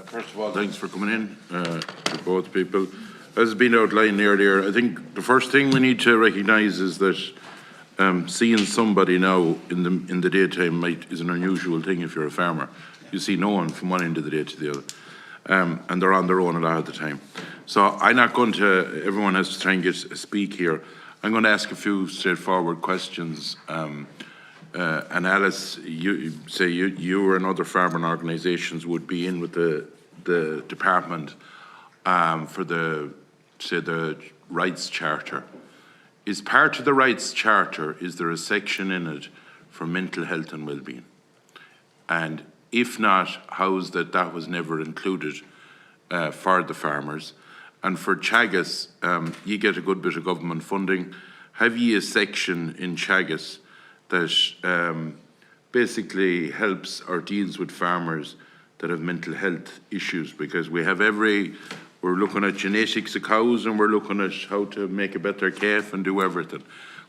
First of all, thanks for coming in, to both people. As has been outlined earlier, I think the first thing we need to recognise is that seeing somebody now in the daytime is an unusual thing if you're a farmer. You see no one from one end of the day to the other, and they're on their own a lot of the time. So I'm not going to. Everyone has to try and speak here. I'm going to ask a few straightforward questions. And Alice, you and other farming organisations would be in with the department for the rights charter. Is part of the rights charter, is there a section in it for mental health and well-being? And if not, how is that was never included for the farmers? And for Teagasc, you get a good bit of government funding. Have you a section in Teagasc that basically helps or deals with farmers that have mental health issues? Because we have we're looking at genetics of cows and we're looking at how to make a better calf and do everything.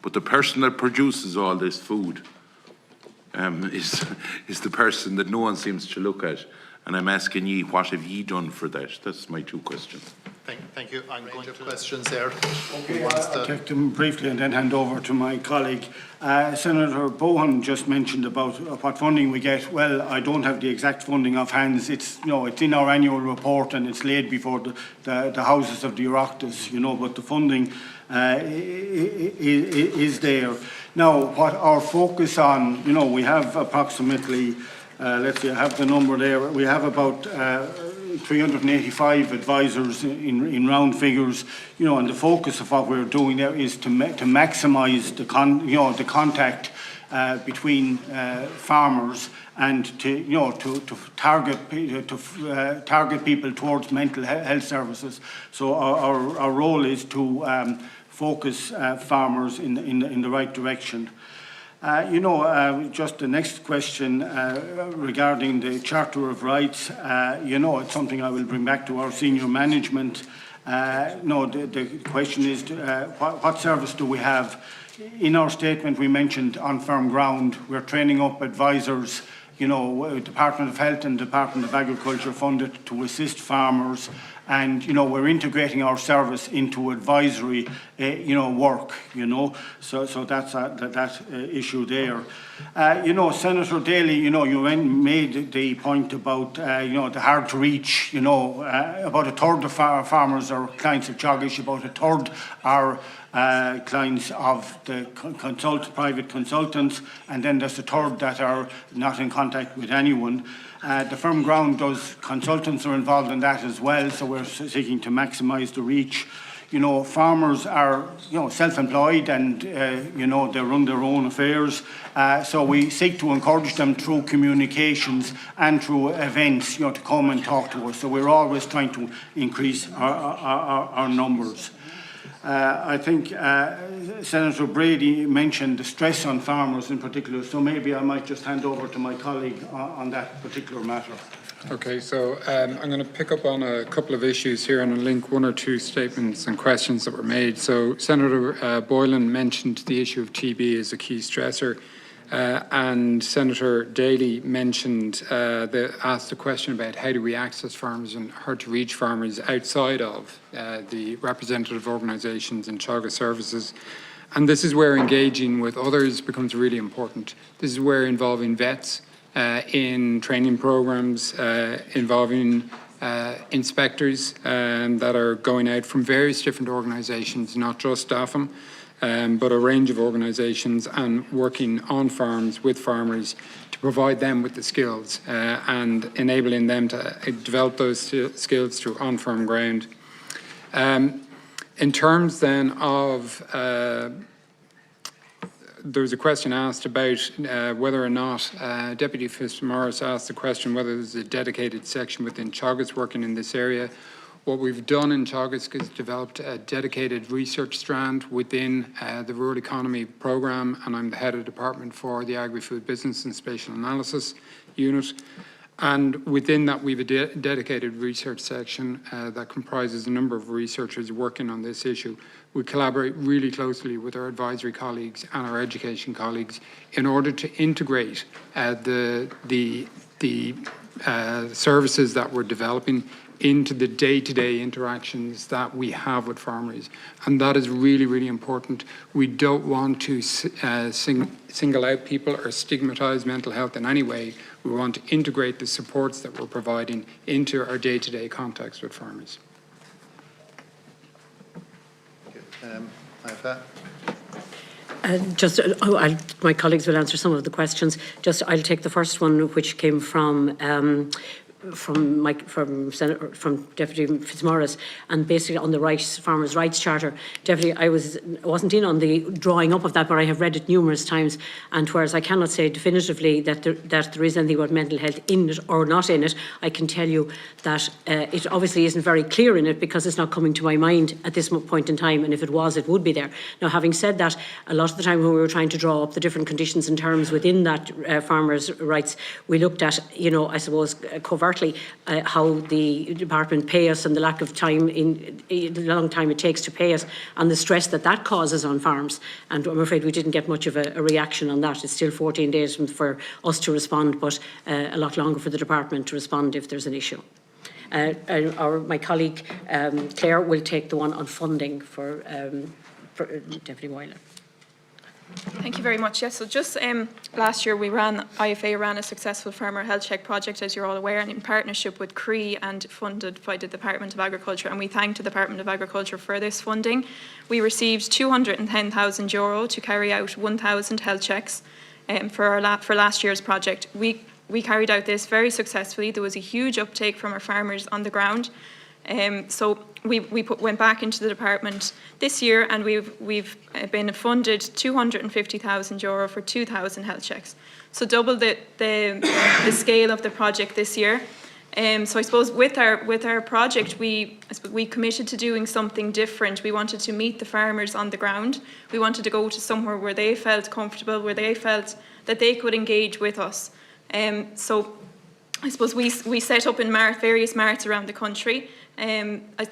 But the person that produces all this food is the person that no one seems to look at. And I'm asking ye, what have ye done for that? That's my two questions. Thank you. I'm going to questions there. Okay, I'll take them briefly and then hand over to my colleague. Senator Bohan just mentioned about what funding we get. Well, I don't have the exact funding offhand. It's it's in our annual report and it's laid before the houses of the Oireachtas, but the funding is there. Now, what our focus on, we have approximately, let's see, I have the number there. We have about 385 advisors in round figures, and the focus of what we're doing there is to maximise the contact between farmers and to target people towards mental health services. So our role is to focus farmers in the right direction. Just the next question regarding the Charter of Rights, it's something I will bring back to our senior management. The question is, what service do we have? In our statement, we mentioned on firm ground, we're training up advisors, Department of Health and Department of Agriculture funded to assist farmers. And, we're integrating our service into advisory, work, So that's that issue there. Senator Daly, you made the point about, the hard to reach, about a third of our farmers are clients of Teagasc, about a third are clients of the private consultants, and then there's a third that are not in contact with anyone. The firm ground consultants are involved in that as well, so we're seeking to maximise the reach. Farmers are, self-employed and, they run their own affairs. So we seek to encourage them through communications and through events, to come and talk to us. So we're always trying to increase our numbers. I think Senator Brady mentioned the stress on farmers in particular, so maybe I might just hand over to my colleague on that particular matter. Okay, so I'm going to pick up on a couple of issues here and link one or two statements and questions that were made. So Senator Boylan mentioned the issue of TB as a key stressor. And Senator Daly mentioned, asked the question about how do we access farmers and how to reach farmers outside of the representative organisations and Teagasc services. And this is where engaging with others becomes really important. This is where involving vets in training programs, involving inspectors that are going out from various different organisations, not just DAFM, but a range of organisations, and working on farms with farmers to provide them with the skills and enabling them to develop those skills through on-farm ground. In terms then of, there was a question asked about whether or not, Deputy Fitzmaurice asked the question whether there's a dedicated section within Teagasc working in this area. What we've done in Teagasc is developed a dedicated research strand within the Rural Economy Programme, and I'm the head of department for the Agri-Food Business and Spatial Analysis Unit. And within that, we have a dedicated research section that comprises a number of researchers working on this issue. We collaborate really closely with our advisory colleagues and our education colleagues in order to integrate the services that we're developing into the day-to-day interactions that we have with farmers. And that is really, really important. We don't want to single out people or stigmatise mental health in any way. We want to integrate the supports that we're providing into our day-to-day context with farmers. My colleagues will answer some of the questions. I'll take the first one, which came from Deputy Fitzmaurice, and basically on the Farmers' Rights Charter. Deputy, I wasn't in on the drawing up of that, but I have read it numerous times, and whereas I cannot say definitively that there is anything about mental health in it or not in it, I can tell you that it obviously isn't very clear in it because it's not coming to my mind at this point in time, and if it was, it would be there. Now, having said that, a lot of the time when we were trying to draw up the different conditions and terms within that farmers' rights, we looked at, I suppose, covertly how the department pay us and the lack of time, the long time it takes to pay us, and the stress that causes on farms. And I'm afraid we didn't get much of a reaction on that. It's still 14 days for us to respond, but a lot longer for the department to respond if there's an issue. My colleague Claire will take the one on funding for Deputy Wyler. Thank you very much. Yes, so just last year IFA ran a successful farmer health check project, as you're all aware, and in partnership with CRE and funded by the Department of Agriculture, and we thank the Department of Agriculture for this funding. We received €210,000 to carry out 1,000 health checks for last year's project. We carried out this very successfully. There was a huge uptake from our farmers on the ground. So we went back into the department this year, and we've been funded €250,000 for 2,000 health checks. So double the scale of the project this year. So I suppose with our project, we committed to doing something different. We wanted to meet the farmers on the ground. We wanted to go to somewhere where they felt comfortable, where they felt that they could engage with us. So I suppose we set up in various marts around the country.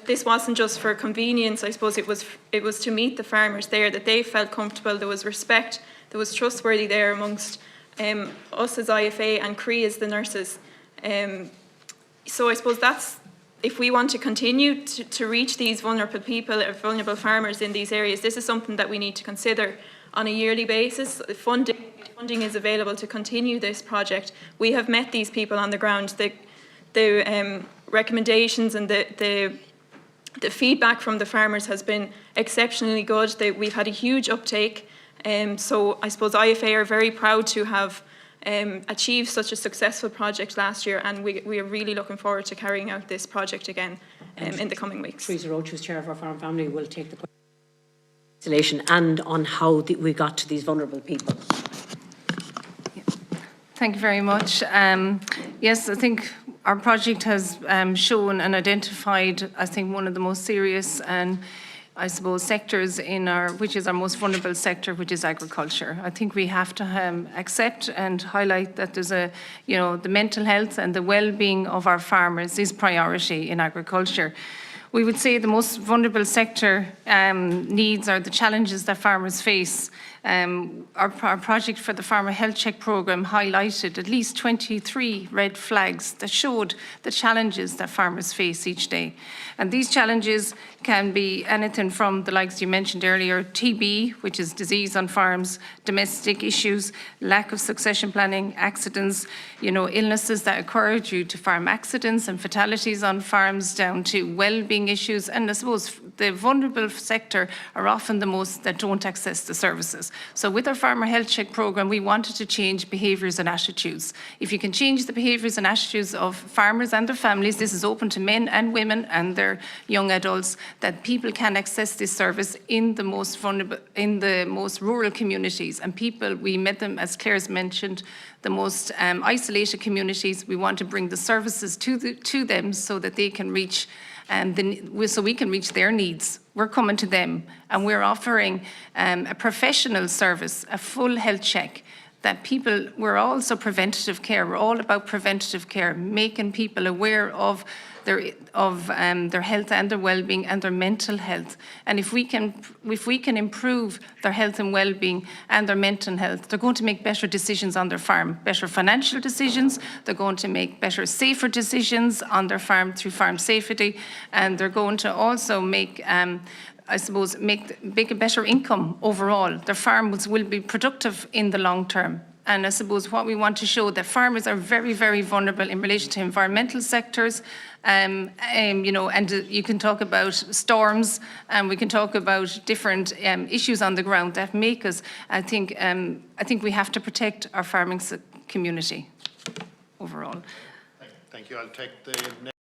This wasn't just for convenience. I suppose it was to meet the farmers there, that they felt comfortable. There was respect. There was trustworthy there amongst us as IFA and CRE as the nurses. So I suppose that's, if we want to continue to reach these vulnerable people or vulnerable farmers in these areas, this is something that we need to consider on a yearly basis. Funding is available to continue this project. We have met these people on the ground. The recommendations and the feedback from the farmers has been exceptionally good. We've had a huge uptake. So I suppose IFA are very proud to have achieved such a successful project last year, and we are really looking forward to carrying out this project again in the coming weeks. Teresa Roach, who's chair of our farm family, will take the question and on how we got to these vulnerable people. Thank you very much. Yes, I think our project has shown and identified, I think, one of the most serious and, I suppose, sectors which is our most vulnerable sector, which is agriculture. I think we have to accept and highlight that there's the mental health and the well-being of our farmers is priority in agriculture. We would say the most vulnerable sector needs are the challenges that farmers face. Our project for the Farmer Health Check programme highlighted at least 23 red flags that showed the challenges that farmers face each day. And these challenges can be anything from the likes you mentioned earlier, TB, which is disease on farms, domestic issues, lack of succession planning, accidents, illnesses that occur due to farm accidents and fatalities on farms, down to well-being issues. And I suppose the vulnerable sector are often the most that don't access the services. So with our Farmer Health Check programme, we wanted to change behaviours and attitudes. If you can change the behaviours and attitudes of farmers and their families, this is open to men and women and their young adults, that people can access this service in the most vulnerable, in the most rural communities. And people, we met them, as Claire's mentioned, the most isolated communities. We want to bring the services to them so that they can reach so we can reach their needs. We're coming to them and we're offering a professional service, a full health check that people, we're also preventative care. We're all about preventative care, making people aware of their health and their well-being and their mental health. And if we can improve their health and well-being and their mental health, they're going to make better decisions on their farm, better financial decisions. They're going to make better, safer decisions on their farm through farm safety, and they're going to also make I suppose, make a better income overall. Their farms will be productive in the long term. And I suppose what we want to show that farmers are very, very vulnerable in relation to environmental sectors. You know, and you can talk about storms, and we can talk about different issues on the ground that make us. I think we have to protect our farming community overall. Thank you. I'll take the next.